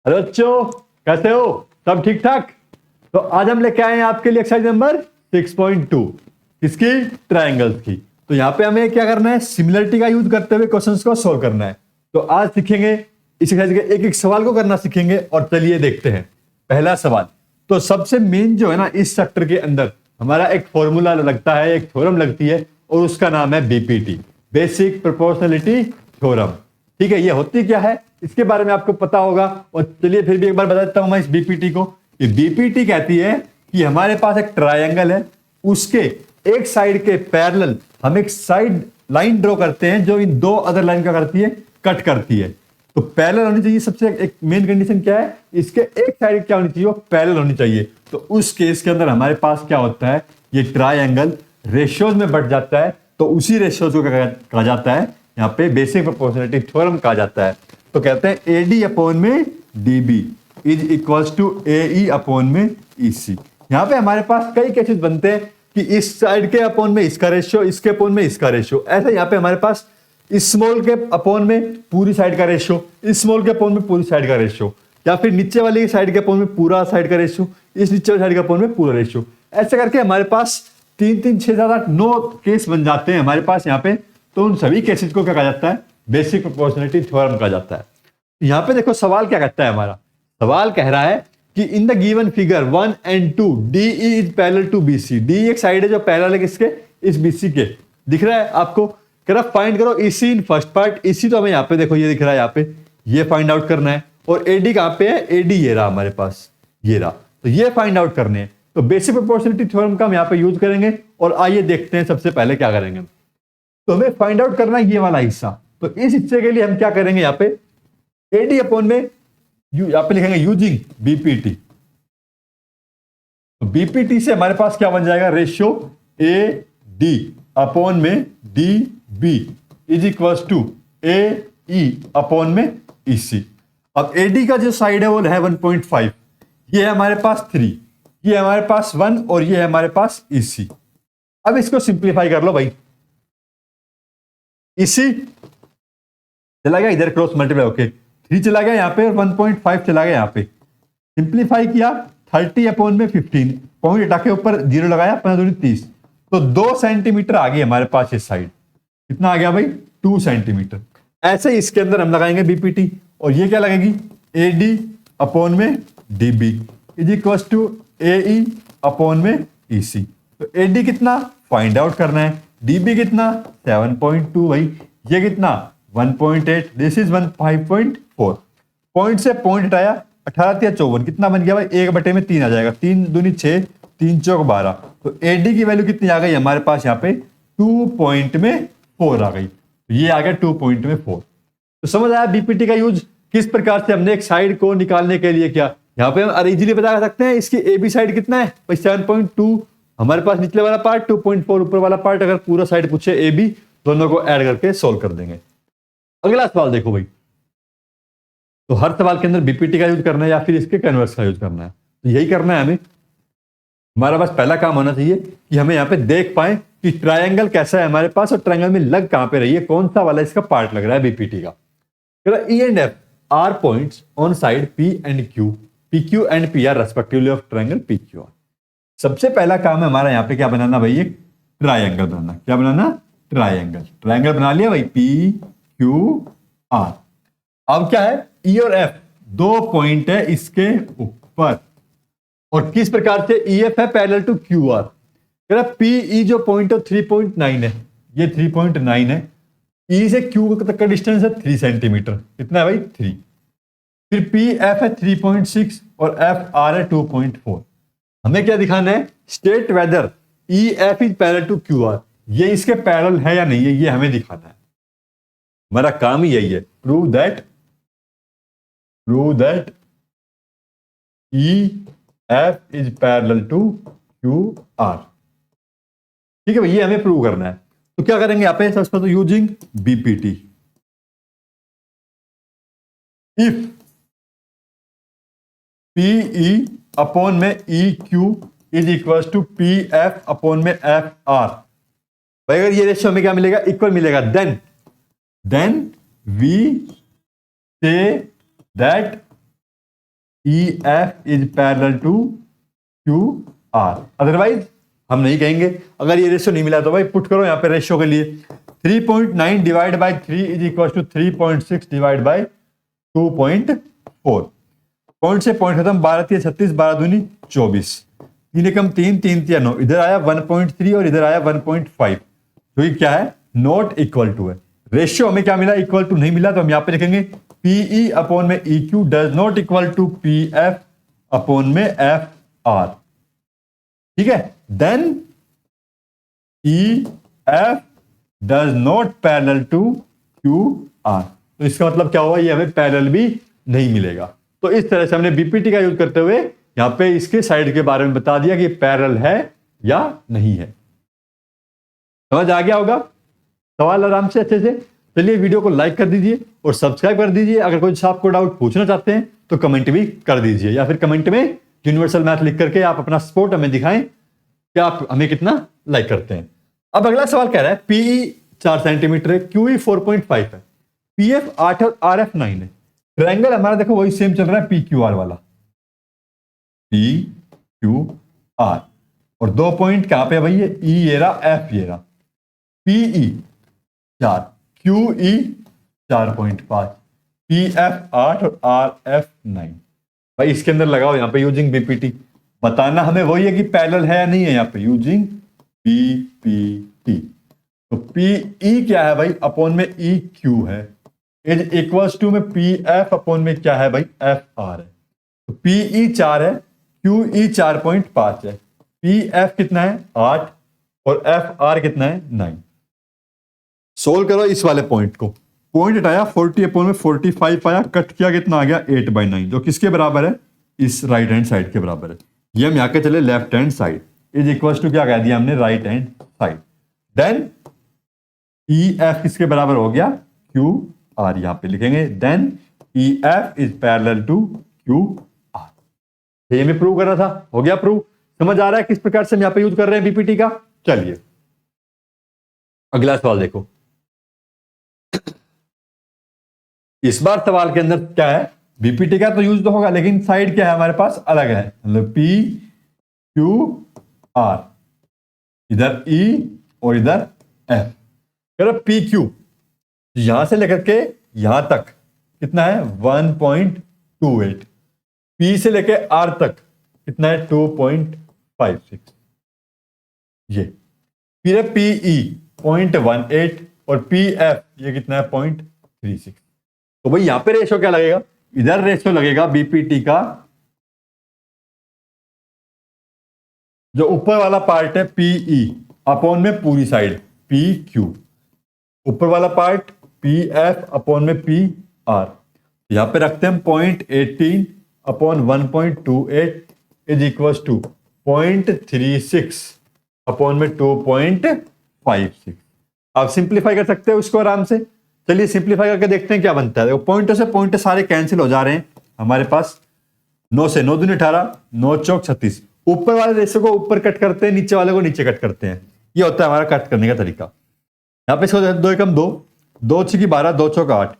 Hello बच्चों, कैसे हो? सब ठीक ठाक? तो आज हम लेके आए हैं आपके लिए एक्सरसाइज नंबर 6.2 किसकी? ट्रायंगल्स की। तो यहाँ पे हमें क्या करना है? सिमिलरिटी का यूज करते हुए क्वेश्चंस को सोल्व करना है। तो आज सीखेंगे इस एक्सरसाइज के एक एक सवाल को करना सीखेंगे और चलिए देखते हैं। पहला सवाल, तो सबसे मेन जो है ना, इस चैप्टर के अंदर हमारा एक फॉर्मूला लगता है, एक थ्योरम लगती है और उसका नाम है बीपीटी, बेसिक प्रोपोर्शनलिटी थ्योरम। ठीक है, ये होती क्या है इसके बारे में आपको पता होगा। और चलिए फिर भी एक बार बता देता हूं मैं इस बीपीटी को। ये बीपीटी कहती है कि हमारे पास एक ट्रायंगल है, उसके एक साइड के पैरेलल हम एक साइड लाइन ड्रॉ करते हैं जो इन दो अदर लाइन का करती है, कट करती है। तो पैरेलल होनी चाहिए। सबसे एक मेन कंडीशन क्या है, इसके एक साइड क्या होनी चाहिए? वो पैरेलल होनी चाहिए। तो उस केस के अंदर हमारे पास क्या होता है, ये ट्रायंगल रेशियोज में बढ़ जाता है। तो उसी रेशियोज को कहा जाता है यहाँ पे बेसिक प्रोपोर्शनलिटी थ्योरम कहा जाता है। तो कहते हैं एडी अपॉन में DB is equals to AE upon में ईसी। यहाँ पे हमारे पास कई केसेस बनते हैं कि इस साइड के अपॉन में इसका रेशियो, इसके अपॉन में इसका रेशियो। ऐसे यहाँ पे हमारे पास स्मॉल के अपॉन में पूरी साइड का रेशियो, स्मॉल के अपॉन में पूरी साइड का रेशियो, या फिर नीचे वाली साइड के अपॉन में पूरा साइड का रेशियो, इस नीचे वाली साइड के अपॉन में पूरा रेशियो। ऐसे करके हमारे पास 3 3 6 7 8 9 केस बन जाते हैं हमारे पास यहाँ पे। तो उन सभी केसेस को क्या कहा जाता है? बेसिक प्रोपोर्शनलिटी थ्योरम कहा जाता है। यहां पे देखो सवाल क्या कहता है हमारा। सवाल कह रहा है कि in the given figure 1 and 2 DE is parallel to BC। D एक साइड है जो पैरेलल है किसके? इस BC के। दिख रहा है आपको? कह रहा फाइंड करो EC in first part. EC तो हमें यहाँ पे देखो ये दिख रहा है, यहाँ पे ये फाइंड आउट करना है। और AD कहां पे है? AD ये रहा हमारे पास, ये रहा। तो ये फाइंड आउट करने हैं। तो बेसिक प्रोपोर्शनलिटी थ्योरम का हम यहाँ पे यूज करेंगे। और आइए देखते हैं सबसे पहले क्या करेंगे। तो हमें फाइंड आउट करना है ये वाला हिस्सा। तो इस हिस्से के लिए हम क्या करेंगे, यहाँ पे एडी अपॉन में यहाँ पे लिखेंगे यूजिंग बीपीटी। तो बीपीटी से हमारे पास क्या बन जाएगा? रेशियो ए डी अपॉन में D B is equal to A E upon में ईसी। अब एडी का जो साइड है वो है 1.5, ये है हमारे पास 3, ये है हमारे पास 1 और ये है हमारे पास ईसी। अब इसको सिंप्लीफाई कर लो भाई। इसी चला गया इधर क्रॉस मल्टीप्लाई होके 3 चला गया यहाँ पे और 1.5 चला गया यहाँ पे। सिंप्लीफाई किया 30 अपॉन में 15, पॉइंट हटा के ऊपर 0 लगाया, 15 30। तो 2 सेंटीमीटर आ गई हमारे पास ये साइड। कितना आ गया भाई? 2 सेंटीमीटर। ऐसे इसके अंदर हम लगाएंगे बीपीटी और ये क्या लगेगी? एडी अपॉन में DB is equal to AE upon में ईसी। तो एडी कितना फाइंड आउट करना है, डीबी कितना 7.2 भाई, ये कितना 1.8, दिस इज 5.4। पॉइंट से पॉइंट हटाया 18 या 54, कितना बन गया भाई? 1/3 आ जाएगा। 3 दूनी 6, 3 चौक 12। तो एडी की वैल्यू कितनी आ गई हमारे पास? यहाँ पे 2.4 आ गई। तो ये आ गया 2.4। तो समझ आया बीपीटी का यूज किस प्रकार से हमने एक साइड को निकालने के लिए किया। यहाँ पे हम इजीली बता सकते हैं इसकी ए बी साइड कितना है भाई? 7.2 हमारे पास निचले वाला पार्ट, 2.4 ऊपर वाला पार्ट। अगर पूरा साइड पूछे ए बी, दोनों को ऐड करके सोल्व कर देंगे। अगला सवाल देखो भाई। तो हर सवाल के अंदर बीपीटी का यूज करना है या फिर इसके कन्वर्स का यूज करना है, तो यही करना है हमें। हमारा बस पहला काम होना चाहिए कि हमें यहाँ पे देख पाए कि ट्रायंगल कैसा है हमारे पास और ट्रायंगल में लग कहां पे रही है, कौन सा वाला इसका पार्ट लग रहा है बीपीटी का। E and F R points on side P and Q, P Q and P R respectively of triangle P Q R. सबसे पहला काम है हमारा यहाँ पे क्या बनाना भाई? एक ट्रायंगल बनाना। क्या बनाना? ट्रायंगल। ट्रायंगल बना लिया भाई, पी क्यू आर। अब क्या है? ई और एफ 2 पॉइंट है इसके ऊपर। और किस प्रकार से? ई एफ है parallel to Q R. P E जो पॉइंट है 3.9 है, ये 3.9 है। ई से क्यू तक का डिस्टेंस है 3 सेंटीमीटर। कितना है भाई? 3। फिर पी एफ है 3.6 और एफ आर है 2.4। हमें क्या दिखाना है? State whether E F is parallel to Q R, ये इसके पैरेलल है या नहीं है, ये हमें दिखाना है। हमारा काम ही यही है, prove that E F is parallel to Q R. ठीक है भाई, ये हमें प्रूव करना है। तो क्या करेंगे यहाँ पे? सबसे पहले तो using BPT, if PE upon में E Q is equal to P F upon में एफ आर। भाई अगर ये रेशियो हमें क्या मिलेगा? इक्वल मिलेगा। Then we say that E F is parallel to Q R. Otherwise हम नहीं कहेंगे। अगर ये रेशियो नहीं मिला तो भाई पुट करो यहाँ पे रेशियो के लिए 3.9 divide by 3 is equal to 3.6 divide by 2.4। Point से पॉइंट खत्म, 12 3 36, 12 दूनी 24, 3 एकम 3, 3 3 9, इधर आया 1.3 और इधर आया 1.5, जो कि क्या है नॉट इक्वल टू है। रेशियो हमें क्या मिला, इक्वल टू नहीं मिला, तो हम यहां पे लिखेंगे पीई अपॉन में E Q does not equal to P F upon में एफ आर। ठीक है, then E F does not parallel to Q R. तो इसका मतलब क्या हुआ, ये हमें पैरेलल भी नहीं मिलेगा। तो इस तरह से हमने बीपीटी का यूज करते हुए यहां पे इसके साइड के बारे में बता दिया कि पैरेलल है या नहीं है। समझ आ गया होगा सवाल आराम से अच्छे से। चलिए वीडियो को लाइक कर दीजिए और सब्सक्राइब कर दीजिए। अगर कोई आपको डाउट पूछना चाहते हैं तो कमेंट भी कर दीजिए, या फिर कमेंट में यूनिवर्सल मैथ लिख करके आप अपना सपोर्ट हमें दिखाएं कि आप हमें कितना लाइक करते हैं। अब अगला सवाल कह रहा है पीई 4 सेंटीमीटर है, क्यूई 4.5 है, पीएफ 8 और आरएफ 9 है। ट्रायंगल हमारा देखो वही सेम चल रहा है पी क्यू आर वाला, पी क्यू आर, और 2 पॉइंट कहां पे भाई, ये ई ये रहा, एफ ये रहा, पीई 4, क्यूई 4.5, पी एफ 8 और आर एफ 9। भाई इसके अंदर लगाओ यहाँ पे यूजिंग बीपीटी, बताना हमें वही है कि पैरेलल है या नहीं है। यहाँ पे यूजिंग बीपीटी, तो पीई क्या है भाई, अपॉन में ई क्यू है, इज इक्वल्स टू में पी एफ अपॉन में क्या है भाई, एफ आर है। तो पीई 4 है, क्यूई 4.5 है, पी एफ कितना है 8 और एफ आर कितना है 9। सोल्व करो इस वाले पॉइंट को, पॉइंट हटाया 40 अपॉन में 45 आया, कट किया कितना आ गया 8/9, जो किसके बराबर है, इस राइट हैंड साइड के बराबर है। ये हम यहाँ के चले left hand side, is equals to क्या कह दिया हमने, right hand side. Then E F किसके बराबर हो गया, क्यू आर, यहां पे लिखेंगे then E F is parallel to Q R. ये मैं प्रूव कर रहा था, हो गया प्रूव। समझ आ रहा है किस प्रकार से हम यहां पे यूज कर रहे हैं बीपीटी का। चलिए अगला सवाल देखो। इस बार सवाल के अंदर क्या है, बीपीटी का तो यूज तो होगा, लेकिन साइड क्या है हमारे पास अलग है, मतलब पी क्यू आर, इधर ई और इधर एफ। करो पी क्यू, यहां से लेकर के यहां तक कितना है 1.28, पी से लेकर आर तक कितना है 2.56, ये फिर पीई 0.18 और पी एफ ये कितना है 0.36। तो भाई यहां पे रेशियो क्या लगेगा, इधर रेशियो लगेगा बीपीटी का जो ऊपर वाला पार्ट है पीई अपॉन में पूरी साइड पी क्यू, ऊपर वाला पार्ट पी एफ अपॉन में पी आर। यहां पे रखते हैं 0.18 upon 1.28 is equal to 0.36 upon में 2.56। आप सिंप्लीफाई कर सकते हो इसको आराम से। चलिए सिंप्लीफाई करके देखते हैं क्या बनता है। देखो पॉइंटों से पॉइंट सारे कैंसिल हो जा रहे हैं हमारे पास। 9 से 9 दूनी 18, 9 चौक 36। ऊपर वाले रेशियो को ऊपर कट करते हैं, नीचे वाले को नीचे कट करते हैं। ये होता है हमारा कट करने का तरीका। यहाँ पे इसको 2 एकम 2, 2 6 12, 2 चौक 8,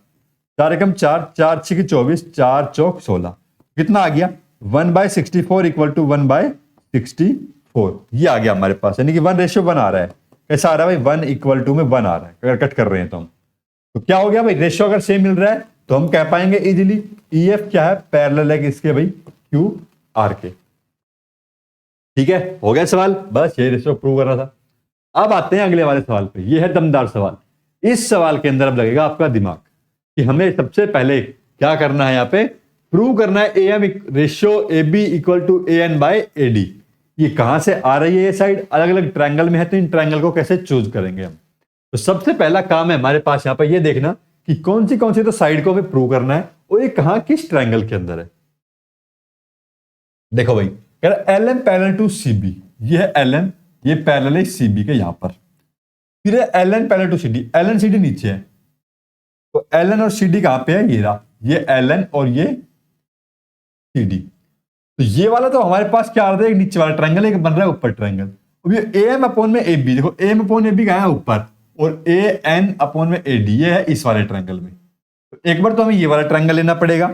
4 एकम 4, 4 6 24, 4 चौक 16। कितना आ गया 1/64 इक्वल टू 1/64। ये आ गया हमारे पास, यानी कि 1:1 आ रहा है। कैसा आ रहा है भाई, 1 इक्वल टू में 1 आ रहा है अगर कट कर रहे हैं तो हम। तो क्या हो गया भाई, रेशियो अगर सेम मिल रहा है तो हम कह पाएंगे इजीली ई एफ क्या है, पैरेलल है किसके भाई, क्यू आर के। ठीक है, हो गया सवाल, बस ये रेशियो प्रूव कर रहा था। अब आते हैं अगले वाले सवाल पे। ये है दमदार सवाल। इस सवाल के अंदर अब लगेगा आपका दिमाग कि हमें सबसे पहले क्या करना है, यहाँ पे प्रूव करना है A M ratio A B equal to A N by A D. ये कहां से आ रही है, ये साइड अलग अलग ट्रायंगल में है, तो इन ट्रायंगल को कैसे चूज करेंगे हम। तो सबसे पहला काम है हमारे पास यहाँ पर ये देखना कि कौन सी तो साइड को हमें प्रूव करना है और ये कहां किस ट्रायंगल के अंदर है। देखो भाई, कह रहा L M parallel to C B, ये है एल एम, ये पैरेलल है सी बी के यहां पर। फिर L N parallel to C D, L N C D नीचे है, तो एल एन और सी डी कहां पे है, ये रहा, ये एल एन और ये सी डी। तो ये वाला तो हमारे पास क्या आ रहा है, एक नीचे वाला ट्रायंगल, एक बन रहा है ऊपर ट्रायंगल। अब ये ए एम अपॉन में ए बी, देखो A M upon A B कहां है, ऊपर, और ए एन अपॉन में ए डी ये है इस वाले ट्रायंगल में। तो एक बार तो हमें ये वाला ट्रायंगल लेना पड़ेगा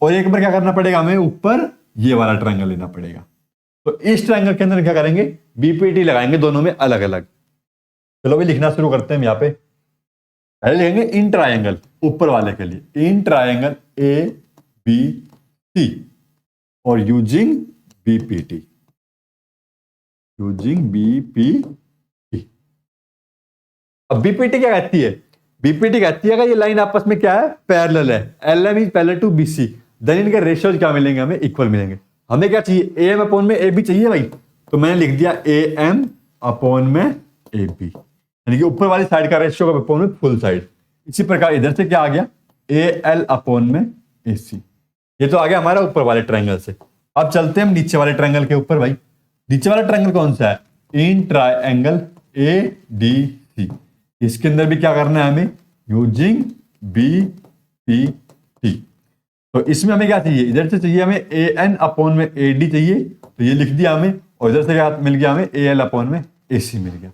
और एक बार क्या करना पड़ेगा हमें, ऊपर ये वाला ट्रायंगल लेना पड़ेगा। तो इस ट्रायंगल के अंदर क्या करेंगे, बीपीटी लगाएंगे दोनों में अलग अलग। चलो भाई लिखना शुरू करते हैं हम यहाँ पे। पहले लिखेंगे इन ट्रायंगल, ऊपर वाले के लिए इन ट्रायंगल ए बी सी और यूजिंग बीपीटी, यूजिंग बीपीटी। अब बीपीटी क्या कहती है, बीपीटी कहती है कि ये लाइन आपस में क्या है, पैरेलल है, LM is parallel to BC, then इनके रेशियोज क्या मिलेंगे, हमें इक्वल मिलेंगे। हमें क्या चाहिए, एएम अपॉन में ए बी चाहिए भाई, तो मैंने लिख दिया एएम अपॉन में ए बी, यानी कि ऊपर वाली साइड का रेशियो अपॉन में फुल साइड। इसी प्रकार इधर से क्या आ गया, ए एल अपॉन में ए सी। ये तो आ गया हमारा ऊपर वाले ट्रायंगल से। अब चलते हैं हम नीचे वाले ट्रायंगल के ऊपर। भाई नीचे वाला ट्रायंगल कौन सा है, इन ट्रायंगल ए डी सी। इसके अंदर भी क्या करना है हमें, यूजिंग बी पी टी। तो इसमें हमें क्या चाहिए, इधर से चाहिए हमें ए एन अपॉन में ए डी चाहिए, तो ये लिख दिया हमें, और इधर से क्या मिल गया हमें, ए एल अपॉन में ए सी मिल गया।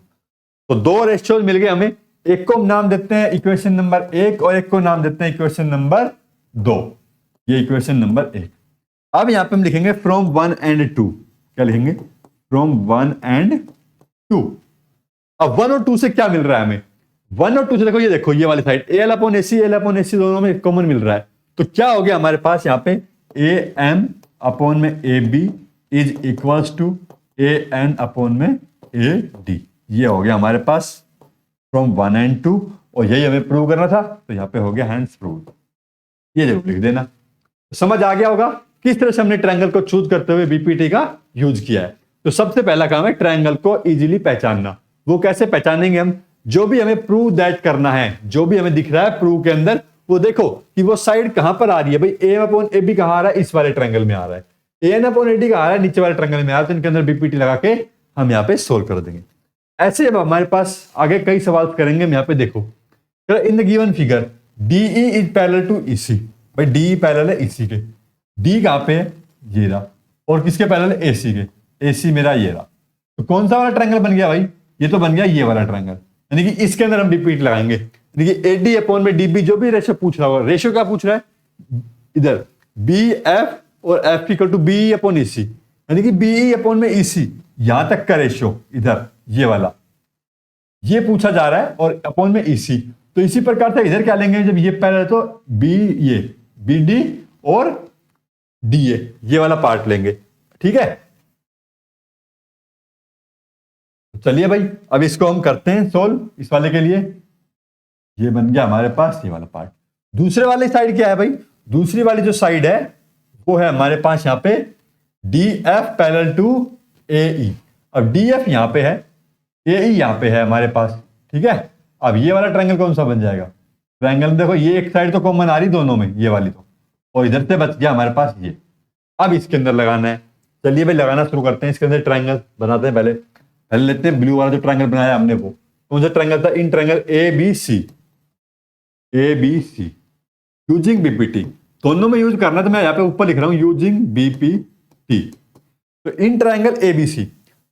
तो दो रेशियोज मिल गए हमें, एक को हम नाम देते हैं इक्वेशन नंबर 1 और एक को नाम देते हैं इक्वेशन नंबर 2। ये इक्वेशन नंबर 1। अब यहां पे हम लिखेंगे फ्रॉम 1 एंड 2। क्या लिखेंगे, फ्रॉम 1 एंड 2। अब 1 और 2 से क्या मिल रहा है हमें, 1 और 2 से देखो, ये देखो ये वाली side A L upon A C, L upon A C दोनों में कॉमन मिल रहा है। तो क्या हो गया हमारे पास यहाँ पे, ए एम अपॉन में A B is equals to A N upon में ए डी। ये हो गया हमारे पास फ्रॉम 1 एंड 2, और यही हमें प्रूव करना था, तो यहाँ पे हो गया हैंड्स प्रूव। ये जरूर लिख देना। समझ आ गया होगा किस तरह से हमने ट्रायंगल को चूज करते हुए बीपीटी का यूज किया है। तो सबसे पहला काम है ट्रायंगल को इजीली पहचानना। वो कैसे पहचानेंगे हम, जो भी हमें प्रूव दैट करना है, जो भी हमें दिख रहा है प्रूव के अंदर, वो देखो कि वो साइड कहां पर आ रही है। भाई ए अपॉन ए बी कहां आ रहा है, इस वाले ट्रायंगल में आ रहा है। ए एन अपॉन ए डी कहां आ रहा है, नीचे वाले ट्रायंगल में आ रहा है। तो इनके अंदर बीपीटी लगा के हम यहाँ पे सोल्व कर देंगे। ऐसे अब हमारे पास आगे कई सवाल करेंगे हम यहाँ पे। देखो in the given figure DE is parallel to EC. भाई डीई पैरेलल है ईसी के, डी कहां पे है, ये रहा, और किसके पैरेलल है, एसी के, एसी मेरा ये रहा। तो कौन सा वाला ट्रायंगल बन गया भाई, ये तो बन गया ये वाला ट्रायंगल, यानी कि इसके अंदर हम रिपीट लगाएंगे। यानी कि एडी अपॉन में डीबी, जो भी रेशियो पूछ रहा होगा, रेशियो क्या पूछ रहा है इधर, बी एफ और F equal to B upon EC, यानी कि बी अपॉन में ईसी, यहां तक का रेशियो इधर ये वाला, ये पूछा जा रहा है, और अपॉन में ईसी। तो इसी प्रकार से इधर क्या लेंगे, जब ये पैरेलल तो बी, ये बी डी और डी ए, ये वाला पार्ट लेंगे। ठीक है, चलिए भाई अब इसको हम करते हैं सोल्व। इस वाले के लिए ये बन गया हमारे पास ये वाला पार्ट। दूसरे वाली साइड क्या है भाई, दूसरी वाली जो साइड है वो है हमारे पास यहाँ पे D F parallel to A ई। अब डी एफ यहां पे है, ए ई यहां पे है हमारे पास। ठीक है, अब ये वाला ट्रायंगल कौन सा बन जाएगा, ट्रायंगल देखो ये एक साइड तो कॉमन आ रही दोनों में, ये वाली तो, और इधर से बच गया हमारे पास ये। अब इसके अंदर लगाना है। चलिए भाई लगाना शुरू करते हैं। इसके अंदर ट्रायंगल बनाते हैं। पहले लेते हैं ब्लू वाला जो ट्रायंगल बनाया हमने, वो कौन सा ट्रायंगल था, in triangle A B C, A B C using BPT. दोनों में यूज करना, तो मैं यहाँ पे ऊपर लिख रहा हूं यूजिंग बीपीटी। तो इन ट्रायंगल ए बी सी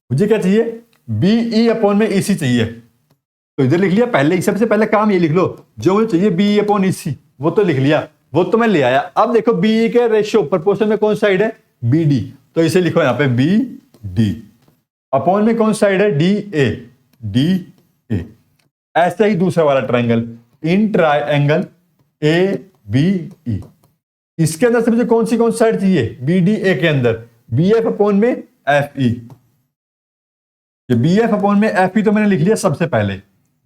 मुझे क्या चाहिए, बी ई अपॉन में ईसी चाहिए, तो इधर लिख लिया। पहले सबसे पहले काम ये लिख लो, जो मुझे चाहिए बी ई अपॉन ईसी, वो तो लिख लिया, वो तो मैं ले आया। अब देखो बी ई के रेशियो प्रोपोर्शन में कौन साइड है, बी डी, तो इसे लिखो यहाँ पे बी डी। अपॉन में कौन साइड है, डी ए, डी ए। ऐसा ही दूसरा वाला triangle in triangle A B E, इसके अंदर से मुझे कौन सी साइड चाहिए, बी डी ए के अंदर बी एफ अपॉन में एफ ई। ये बी एफ अपॉन में एफ ई तो मैंने लिख लिया सबसे पहले,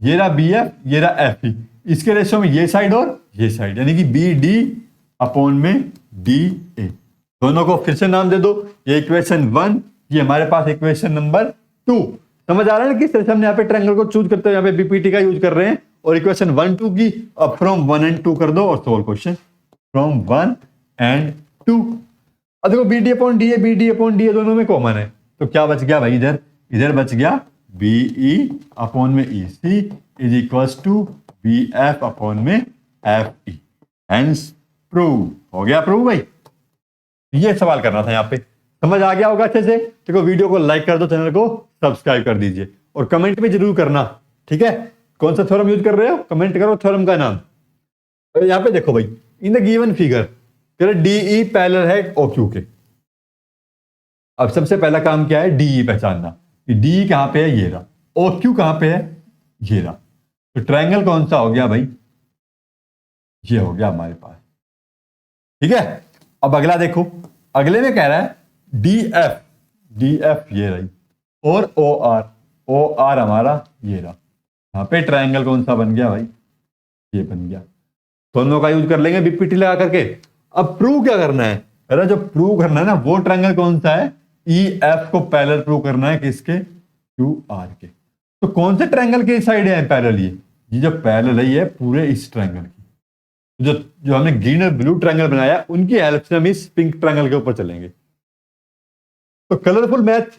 ये रहा बी एफ, ये रहा एफ ई। इसके रेशियो में ये साइड और ये साइड, यानी कि बी डी अपॉन में डी ए। दोनों को फिर से नाम दे दो, ये इक्वेशन 1, ये हमारे पास इक्वेशन नंबर 2। समझ आ रहा है ना किस तरह से हमने यहाँ पे ट्रायंगल को चूज करते हुए यहाँ पे बीपीटी का यूज कर रहे हैं। और इक्वेशन 1 2 की अब फ्रॉम 1 एंड 2 कर दो और सोल्व क्वेश्चन फ्रॉम 1 एंड 2। अब देखो B D upon D A, B D upon D A दोनों में कॉमन है, तो क्या बच गया भाई, इधर बच गया बी ई अपॉन में E C is equals to B F upon में एफ ई। हेंस प्रूव हो गया, प्रूव भाई। ये सवाल करना था यहाँ पे, समझ आ गया होगा अच्छे से। देखो वीडियो को लाइक कर दो, चैनल को सब्सक्राइब कर दीजिए, और कमेंट में जरूर करना। ठीक है, कौन सा थ्योरम यूज कर रहे हो, कमेंट करो थ्योरम का नाम। यहाँ पे देखो भाई, in the given figure DE parallel है ओ क्यू के। अब सबसे पहला काम क्या है, डीई पहचानना कि डीई कहां पे है, ये रहा। ओ क्यू कहां पे है, ये रहा। तो ट्रायंगल कौन सा हो गया भाई, ये हो गया हमारे पास। ठीक है, अब अगला देखो, अगले में कह रहा है डी एफ, डी एफ ये रही, और ओ आर, ओ आर हमारा ये रहा। यहां पे ट्रायंगल कौन सा बन गया भाई, ये बन गया। दोनों का यूज कर लेंगे बीपीटी लगा करके। अब प्रूव क्या करना है, अरे जो प्रूव करना है ना वो ट्रायंगल कौन सा है, ई एफ को पैरेलल प्रूव करना है किसके, क्यू आर के। तो कौन से ट्रायंगल के साइड है पैरेलल, ये जो पैरेलल है ये पूरे इस ट्रायंगल की। जो जो हमने ग्रीन और ब्लू ट्रायंगल बनाया उनकी हेल्प से हम इस पिंक ट्रायंगल के ऊपर चलेंगे। तो कलरफुल मैथ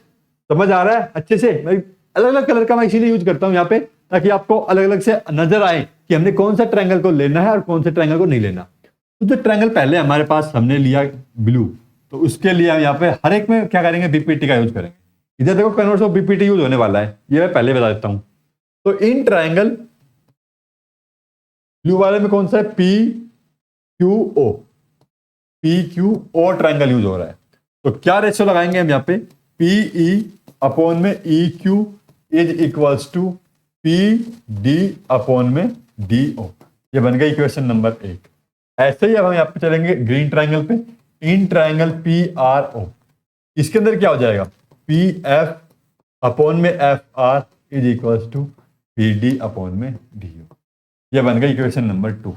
समझ आ रहा है अच्छे से। मैं अलग अलग कलर का मैं इसीलिए यूज करता हूं यहाँ पे, ताकि आपको अलग अलग से नजर आए कि हमने कौन सा ट्रायंगल को लेना है और कौन से ट्रायंगल को नहीं लेना। तो जो ट्रायंगल पहले हमारे पास हमने लिया ब्लू, तो उसके लिए हम यहाँ पे हर एक में क्या करेंगे, बीपीटी का यूज करेंगे। इधर देखो कन्वर्स ऑफ बीपीटी यूज होने वाला है, ये मैं पहले बता देता हूं। तो इन ट्रायंगल ब्लू वाले में कौन सा है, P Q O, P Q O triangle use हो रहा है। तो क्या रेशियो लगाएंगे हम यहाँ पे, पीई अपॉन में E Q is equals to P D upon में डी ओ। ये बन गई इक्वेशन नंबर 1। ऐसे ही अब हम यहाँ पे चलेंगे ग्रीन ट्रायंगल पे, in triangle P R O, इसके अंदर क्या हो जाएगा, पी एफ अपॉन में F R is equals to P D upon में डी ओ। ये बन गई इक्वेशन नंबर 2।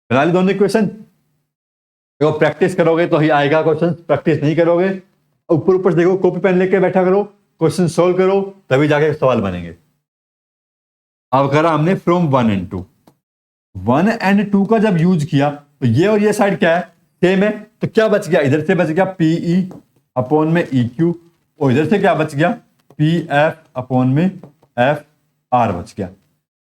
बना ली दोनों इक्वेशन। देखो प्रैक्टिस करोगे तो ही आएगा क्वेश्चन, प्रैक्टिस नहीं करोगे ऊपर ऊपर देखो, कॉपी पेन लेके बैठा करो, क्वेश्चन सोल्व करो, तभी जाके सवाल बनेंगे। अब करा हमने फ्रॉम 1 and 2, 1 and 2 का जब यूज किया तो ये और ये साइड क्या है, सेम है। तो क्या बच गया, इधर से बच गया पीई अपॉन में ई क्यू, और इधर से क्या बच गया, पी एफ अपॉन में एफ आर बच गया।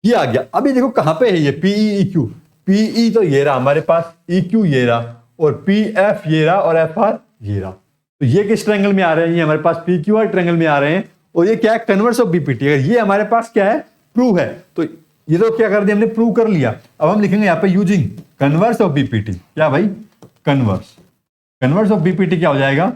ये आ गया। अभी देखो कहां पे है ये पीई ई क्यू, पीई तो ये रहा हमारे पास, ई क्यू ये रहा, और पी एफ ये रहा, और एफ आर ये रहा। तो ये किस ट्रायंगल में आ रहे हैं, ये हमारे पास पी क्यू आर ट्रायंगल में आ रहे हैं। और ये क्या है, कन्वर्स ऑफ बीपीटी। अगर ये हमारे पास क्या है, प्रूव है, तो ये तो क्या कर दिया हमने, प्रूव कर लिया। अब हम लिखेंगे यहाँ पे यूजिंग कन्वर्स ऑफ बीपीटी। क्या भाई, कन्वर्स, कन्वर्स ऑफ बीपीटी क्या हो जाएगा,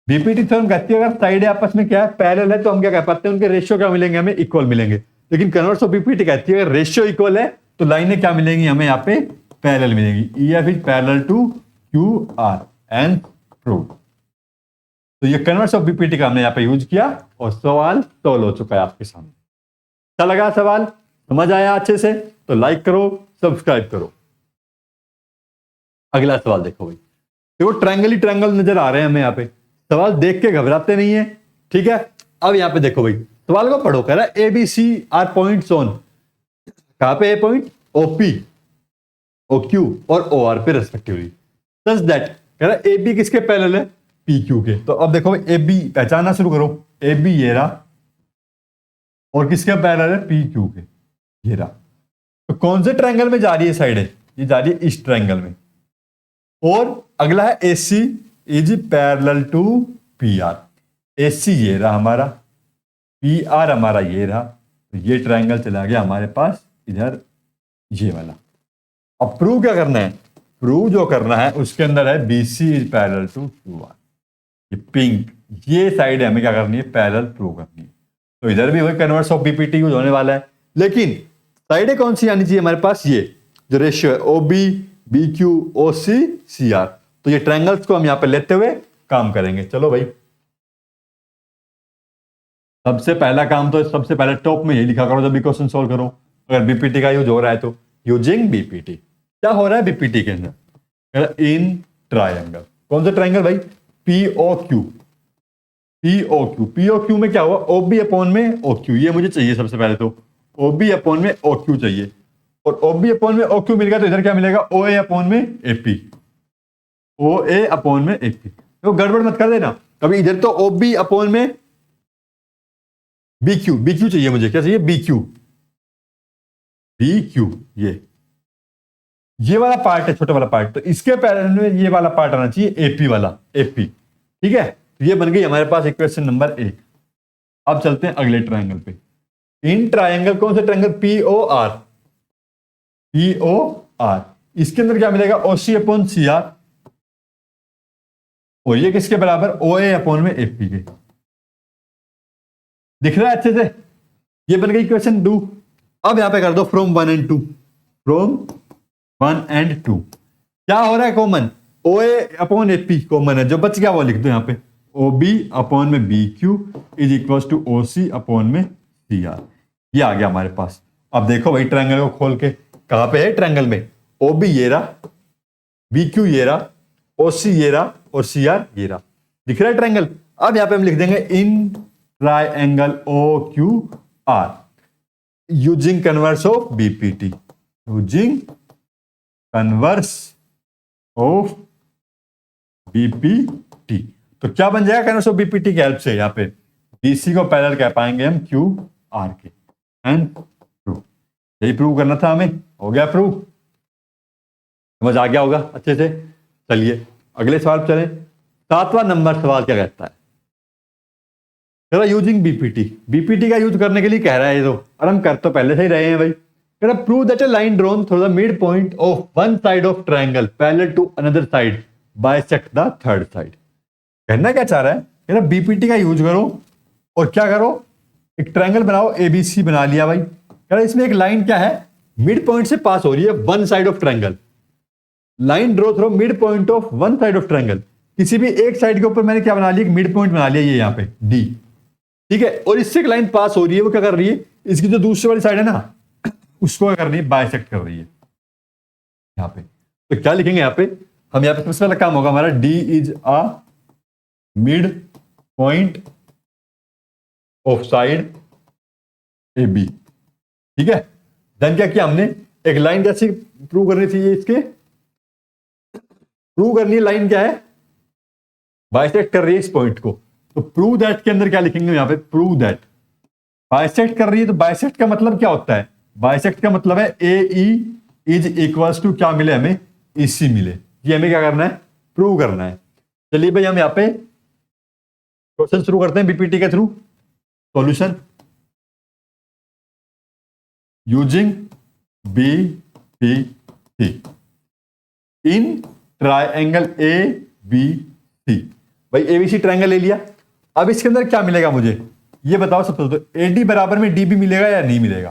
बीपीटी थ्योरम कहती है अगर साइड आपस में क्या है, पैरेलल है, तो हम क्या कह पाते हैं, उनके रेशियो क्या मिलेंगे, हमें इक्वल मिलेंगे। लेकिन कन्वर्स ऑफ बीपीटी कहती है अगर रेशियो इक्वल है तो लाइनें क्या मिलेंगी हमें, यहाँ पे पैरेलल मिलेंगी। E F is parallel to Q R and prove. तो ये कन्वर्स ऑफ बीपीटी का हमने यहाँ पे यूज किया और सवाल सोल्व हो चुका है आपके सामने। अच्छा लगा सवाल, समझ आया अच्छे से, तो लाइक करो, सब्सक्राइब करो। अगला सवाल देखो भाई, देखो ट्रायंगल ही ट्रायंगल नजर आ रहे हैं हमें यहाँ पे, सवाल देख के घबराते नहीं है। ठीक है, अब यहाँ पे देखो भाई, सवाल को पढ़ो, कह रहा है A B C are points on, कहां पे a point, OP, O Q और ओ आर पे रेस्पेक्टिवली, सच दैट, कह रहा है ए बी किसके पैरेलल है, पी क्यू के। तो अब देखो ए बी पहचानना शुरू करो, ए बी ये रहा, और किसके पैरेलल है, पी क्यू के, ये रहा। तो कौन से ट्रायंगल में जा रही है साइड है, ये जा रही है इस ट्रायंगल में। और अगला है A C is parallel to P R, A C ये रहा हमारा, पी आर हमारा ये रहा। तो ये ट्रायंगल चला गया हमारे पास इधर, ये वाला। अब प्रूव क्या करना है, प्रूव जो करना है उसके अंदर है B C is parallel to Q R, ये पिंक, ये साइड हमें क्या करनी है, पैरेलल प्रूव करनी है। तो इधर भी वही कन्वर्स ऑफ बीपीटी यूज होने वाला है, लेकिन साइडें कौन सी आनी चाहिए हमारे पास, ये जो रेशियो है O B B Q O C C R. तो ये ट्रायंगल्स को हम यहां पे लेते हुए काम करेंगे। चलो भाई, सबसे पहला काम तो सबसे पहले टॉप में ये लिखा करो जब भी क्वेश्चन सोल्व करो, अगर बीपीटी का यूज हो रहा है तो। यूजिंग बीपीटी, क्या हो रहा है बीपीटी के अंदर, इन ट्रायंगल, कौन सा ट्रायंगल भाई, PO Q, PO Q, PO Q में क्या हुआ, ओबी अपॉन में ओ क्यू, ये मुझे चाहिए सबसे पहले तो, ओबी अपॉन में ओ क्यू चाहिए। और ओबी अपॉन में ओ क्यू मिल गया तो इधर क्या मिलेगा, ओ ए अपॉन में एपी, ओ ए अपॉन में एपी। तो गड़बड़ मत कर देना कभी, इधर तो ओबी अपॉन में बी क्यू, बी क्यू चाहिए मुझे, क्या चाहिए, बी क्यू, बी क्यू, ये वाला पार्ट है, छोटा वाला पार्ट, तो इसके पैरेलल में ये वाला पार्ट आना चाहिए, एपी वाला, एपी। ठीक है, तो ये बन गई हमारे पास इक्वेशन नंबर 1। अब चलते हैं अगले ट्रायंगल पे। इन ट्रायंगल, कौन सा ट्रायंगल, पीओ आर, पीओ आर, इसके अंदर क्या मिलेगा, OC अपॉन CR, और ये किसके बराबर, OA अपॉन में AP के। दिख रहा है अच्छे से, ये बन गई इक्वेशन 2। अब यहां पे कर दो फ्रॉम 1 एंड 2, फ्रॉम 1 एंड 2 क्या हो रहा है common, OA upon AP common है, जो बच गया वो लिख दो यहां पे, OB अपॉन में BQ is equal to OC upon में CR। ये आ गया हमारे पास। अब देखो भाई ट्रायंगल को खोल के, कहां पे है ट्रायंगल में, OB ये रहा, BQ ये रहा, OC ये रहा और CR ये रहा, दिख रहा है ट्रायंगल। अब यहां पे हम लिख देंगे in triangle OQR using converse of BPT, using converse of BPT। तो क्या बन जाएगा कन्वर्स ऑफ BPT की हेल्प से, यहां पे BC को पैरेलल कह पाएंगे हम QR के, एंड प्रूव। यही प्रूव करना था हमें, हो गया प्रूव, समझ आ गया होगा अच्छे से। चलिए अगले सवाल पर चलें। 7वां नंबर सवाल क्या कहता है, यूजिंग बीपीटी का यूज करने के लिए कह रहा है ये तो, और हम कर तो पहले से ही रहे हैं भाई। Prove that a line drawn through the mid point of one side of triangle parallel to another side bisect the third side. कहना क्या चाह रहा है, बीपीटी का यूज करो और क्या करो, एक ट्रायंगल बनाओ, एबीसी बना लिया भाई। कह रहा इसमें एक लाइन क्या है, मिड पॉइंट से पास हो रही है one side of triangle, line draw through mid point of one side of triangle. किसी भी एक साइड के ऊपर मैंने क्या बना लिया, एक मिड पॉइंट बना लिया, ये यहां पे डी, ठीक है। और इससे एक लाइन पास हो रही है, वो क्या कर रही है, इसकी जो दूसरी वाली साइड है ना, उसको क्या कर रही है, बाइसेक्ट कर रही है यहां पे। तो क्या लिखेंगे यहां पे हम, यहां पे सबसे पहला काम होगा हमारा, D is a mid point of side A B, ठीक है। देन क्या किया हमने, एक लाइन कैसी प्रूव करनी थी, ये इसके प्रूव करनी है, लाइन क्या है, बाइसेक्ट कर रही है इस पॉइंट को। तो प्रूव दैट के अंदर क्या लिखेंगे यहां पे, प्रूव दैट बाइसेक्ट कर रही है। तो बाइसेक्ट का मतलब क्या होता है, बाइसेक्ट का मतलब है ए ई इज इक्वल्स टू क्या मिले हमें, EC मिले। ये हमें क्या करना है, प्रूव करना है। चलिए भाई हम यहां पे क्वेश्चन शुरू करते हैं बीपीटी के through. Solution using BPT in triangle ABC। भाई ABC ट्रायंगल ले लिया। अब इसके अंदर क्या मिलेगा मुझे ये बताओ सबसे पहले, तो AD बराबर में DB मिलेगा या नहीं मिलेगा।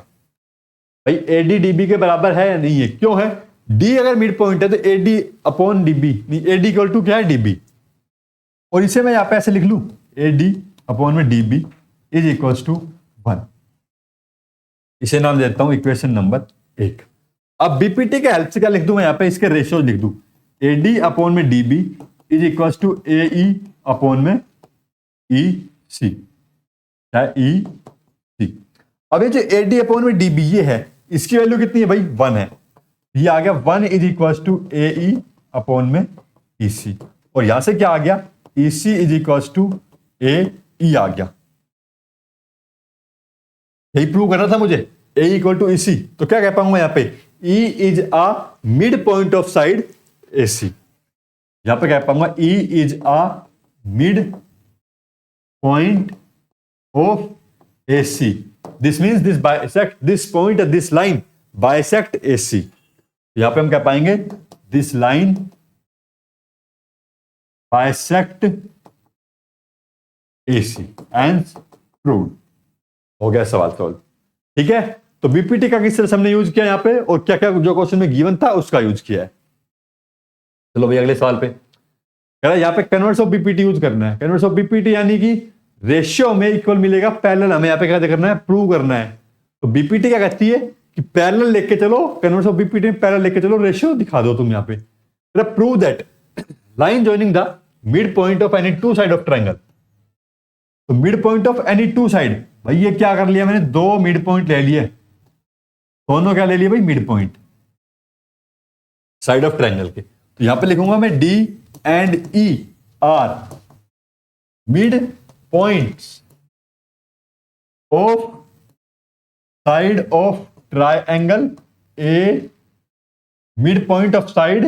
भाई AD DB के बराबर है या नहीं है, क्यों है, D अगर मिड पॉइंट है तो AD अपॉन DB, नहीं AD इक्वल टू क्या है, DB। और इसे मैं यहां पे ऐसे लिख लूं, AD अपॉन में DB इज इक्वल टू 1। इसे नाम देता हूं इक्वेशन नंबर 1। अब बीपीटी के हेल्प से क्या लिख दूं मैं यहां पे, इसके रेशियो लिख दूं, AD अपॉन में DB is equal to AE upon में EC, क्या EC। अब ये जो AD अपॉन में DB ये है, इसकी वैल्यू कितनी है भाई, 1 है। ये आ गया 1 is equal to AE upon में EC, और यहां से क्या आ गया, EC is equal to AE आ गया। यही प्रूव करना था मुझे, A इक्वल टू EC। तो क्या कह पाऊंगा यहां पे, E is a mid point of side AC। यहां पे क्या कह पाऊंगा, E is a mid point of AC। This means this bisect this point this line bisect AC। यहां पे हम क्या पाएंगे, this line bisect AC and proved. हो गया सवाल सॉल्व, ठीक है। तो बीपीटी का किस तरह से हमने यूज किया यहां पे, और क्या क्या जो क्वेश्चन में गिवन था उसका यूज किया है। चलो भाई अगले सवाल पे कह रहा है, यहां पे कन्वर्स ऑफ बीपीटी यूज करना है। कन्वर्स ऑफ बीपीटी यानी कि रेशियो में इक्वल मिलेगा पैरेलल, हमें यहां पे क्या करना है, प्रूव करना है। तो बीपीटी क्या कहती है कि पैरेलल लेके चलो, कन्वर्स ऑफ बीपीटी में पैरेलल लेके चलो, रेशियो दिखा दो तुम यहां पे। Prove that line joining the mid point of any two side of triangle. तो mid point of any two side, भाई ये क्या कर लिया मैंने, दो मिड पॉइंट ले लिए, दोनों क्या ले लिए भाई, mid point side of triangle के। तो यहां पे लिखूंगा मैं D and E are mid points of side of triangle A, mid point of side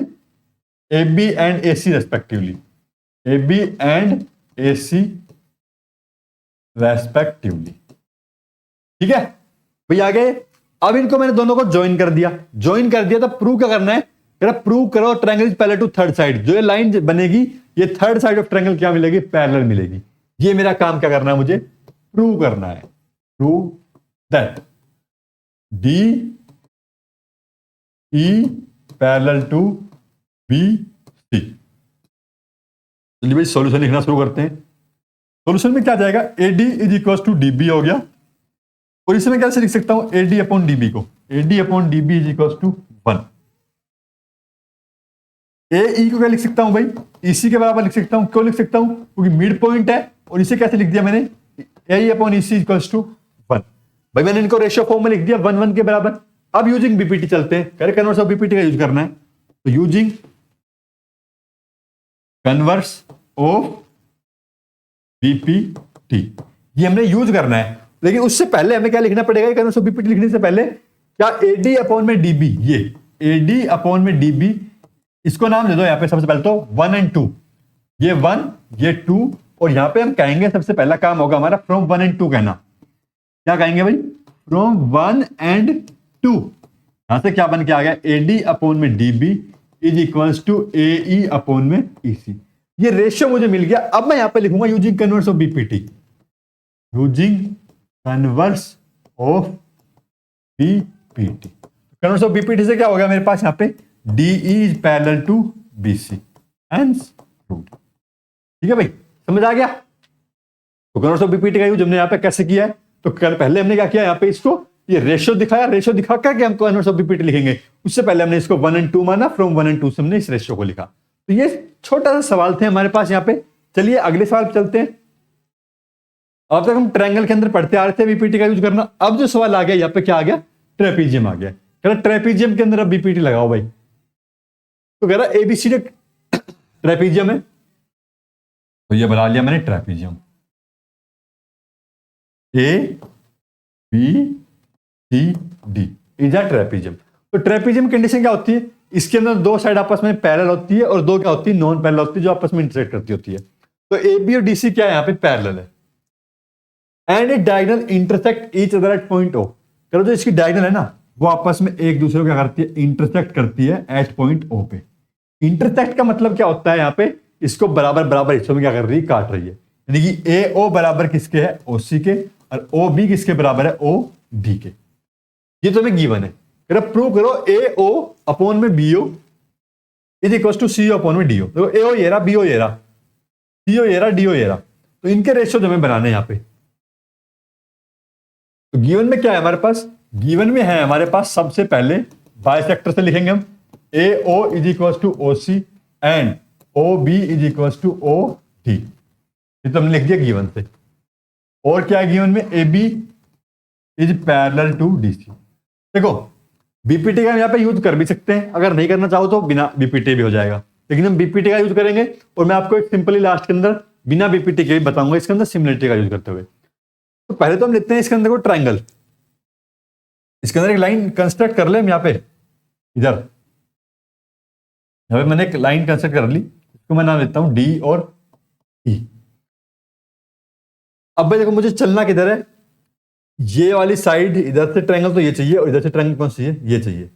AB and AC respectively, AB and AC respectively, ठीक है भाई। आगे अब इनको मैंने दोनों को ज्वाइन कर दिया, ज्वाइन कर दिया तो प्रूव क्या करना है, प्रूव करो triangle is parallel to third side. जो ये लाइन बनेगी ये थर्ड साइड ऑफ ट्रायंगल क्या मिलेगी, पैरेलल मिलेगी। ये मेरा काम क्या करना है, मुझे प्रूव करना है। Prove that D E parallel to B C. चलिए भाई सॉल्यूशन लिखना शुरू करते हैं। सॉल्यूशन में क्या जाएगा, A D is equal to D B हो गया, और इसमें कैसे लिख सकता हूं, A D upon D B को, A D upon D B is equal to 1। A E को क्या लिख सकता हूं भाई, इसी के बराबर लिख सकता हूं। क्यों लिख सकता हूं, क्योंकि मिड पॉइंट है, और इसे कैसे लिख दिया मैंने, ए ई अपॉन इसी इक्वल टू 1। भाई मैंने इनको रेशियो फॉर्म में लिख दिया 1 1 के बराबर। अब यूजिंग बीपीटी चलते हैं, करें कन्वर्स ऑफ बीपीटी का यूज करना है, तो यूजिंग कन्वर्स ऑफ बीपीटी ये हमने यूज करना है। लेकिन उससे पहले हमें क्या लिखना पड़ेगा, कन्वर्स ऑफ बीपीटी लिखने से पहले क्या, एडी अपॉन में डीबी, ये एडी अपॉन में डीबी, इसको नाम दे दो यहां पे सबसे पहले तो 1 और 2, ये 1 ये 2, और यहां पे हम कहेंगे सबसे पहला काम होगा हमारा फ्रॉम 1 और 2 कहना। क्या कहेंगे भाई, फ्रॉम 1 और 2। यहां से क्या बन के आ गया, एडी अपॉन में DB is equals to A E upon में ईसी। ये रेशियो मुझे मिल गया। अब मैं यहां पे लिखूंगा using converse of BPT, using converse of BPT. Converse of BPT से क्या हो गया मेरे पास यहां पे, D is parallel to B C and proved. ठीक है भाई, समझ आ गया। तो कन्वर्स ऑफ बीपीटी का यूज हमने यहां पे कैसे किया है, तो कल पहले हमने क्या किया, यहां पे इसको ये रेशियो दिखाया, रेशियो दिखा करके हम कन्वर्स ऑफ बीपीटी लिखेंगे। उससे पहले हमने इसको 1 और 2 माना, फ्रॉम 1 और 2 से हमने इस रेशियो को लिखा। तो ये छोटा सा सवाल थे हमारे पास यहाँ पे। चलिए अगले सवाल पे चलते हैं। अब तक हम ट्रायंगल के अंदर पढ़ते आ रहे थे बीपीटी का यूज करना। अब जो सवाल आ गया यहाँ पे क्या आ गया, ट्रेपीजियम आ गया। कह रहा ट्रेपीजियम के अंदर अब बीपीटी लगाओ भाई। तो कह रहा एबीसीडी ट्रेपीजियम है, तो ये बना लिया मैंने trapezium, A B C D is a trapezium. तो ट्रेपीजियम कंडीशन क्या होती है, इसके अंदर दो साइड आपस में पैरेलल होती है और दो क्या होती है, नॉन पैरेलल होती है, जो आपस में इंटरसेक्ट करती होती है। तो ए बी और डी सी क्या है, यहां पे पैरेलल है, and a diagonal intersect each other at point O. करो जो इसकी डायगोनल है ना, वो आपस में एक दूसरे को क्या करती है, इंटरसेक्ट करती है एट पॉइंट ओ पे। इंटरसेक्ट का मतलब क्या होता है, यहां पे इसको बराबर बराबर हिस्सों में क्या कर रही है, काट रही है। यानी कि ए ओ बराबर किसके है, ओ सी के, और ओ बी किसके बराबर है, ओ डी के। ये तो हमें गिवन है। प्रूव करो ए ओ अपॉन में B O is equal to C upon में डी ओ। देखो ए ओ ये रहा, बी ओ ये रहा, सी ओ ये रहा, डी ओ ये रहा। तो इनके रेशियो हमें बनाने यहां पे। तो गिवन में क्या है हमारे पास, गिवन में है हमारे पास सबसे पहले बाइसेक्टर से लिखेंगे हम, A O is equal to O C and O B is equal to O D. ये तो हमने लिख दिया गिवन से। और क्या है गिवन में, A B is parallel to D C. देखो बीपीटी का यहां पे यूज कर भी सकते हैं, अगर नहीं करना चाहो तो बिना बीपीटी भी हो जाएगा, लेकिन हम बीपीटी का यूज करेंगे। और मैं आपको एक सिंपली लास्ट के अंदर बिना बीपीटी के भी बताऊंगा इसके अंदर सिमिलरिटी का यूज करते हुए। तो पहले तो हम लेते हैं इसके अंदर को ट्रायंगल, इसके अंदर एक लाइन कंस्ट्रक्ट कर ले हम यहां पे, इधर यहां पे मैंने एक लाइन कंस्ट्रक्ट कर ली, इसको मैं नाम देता हूं डी और ई। अब भाई देखो मुझे चलना किधर है, ये वाली साइड इधर से ट्रायंगल तो ये चाहिए, और इधर से ट्रायंगल कौन सी चाहिए, ये चाहिए।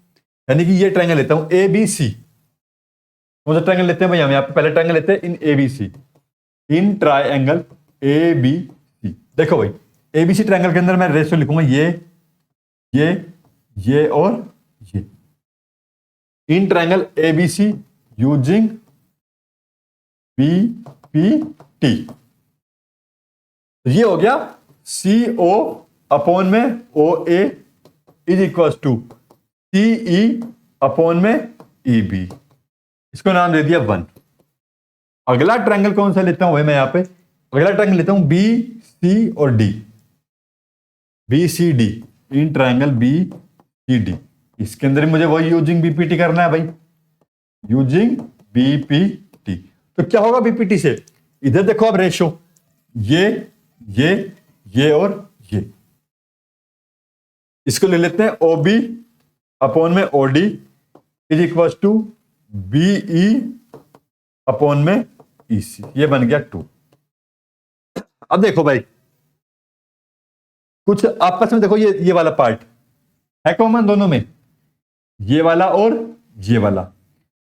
यानी कि ये ट्रायंगल लेता हूं ए बी सी। कौन सा ट्रायंगल लेते हैं भाई, हम यहां पे पहले ट्रायंगल लेते हैं in A B C, in triangle A B C. देखो भाई ए बी सी ट्रायंगल के अंदर मैं रेशियो लिखूंगा ये और ये। In triangle A B C using B P T, ये हो गया सी ओ अपॉन में O A is equal to C E upon में ई बी। इसको नाम दे दिया 1। अगला ट्रायंगल कौन सा लेता हूं भाई मैं यहां पे, अगला ट्रायंगल लेता हूं बी सी और D, B C D, in triangle B C D. इसके अंदर मुझे वही यूजिंग बीपीटी करना है भाई, यूजिंग बीपीटी। तो क्या होगा बीपीटी से, इधर देखो अब रेशियो, ये और ये। इसको ले लेते हैं ओ बी अपॉन में O D is equal to B E upon में ई सी। ये बन गया 2। अब देखो भाई कुछ आपस में देखो, ये वाला पार्ट है कॉमन दोनों में, ये वाला और ये वाला।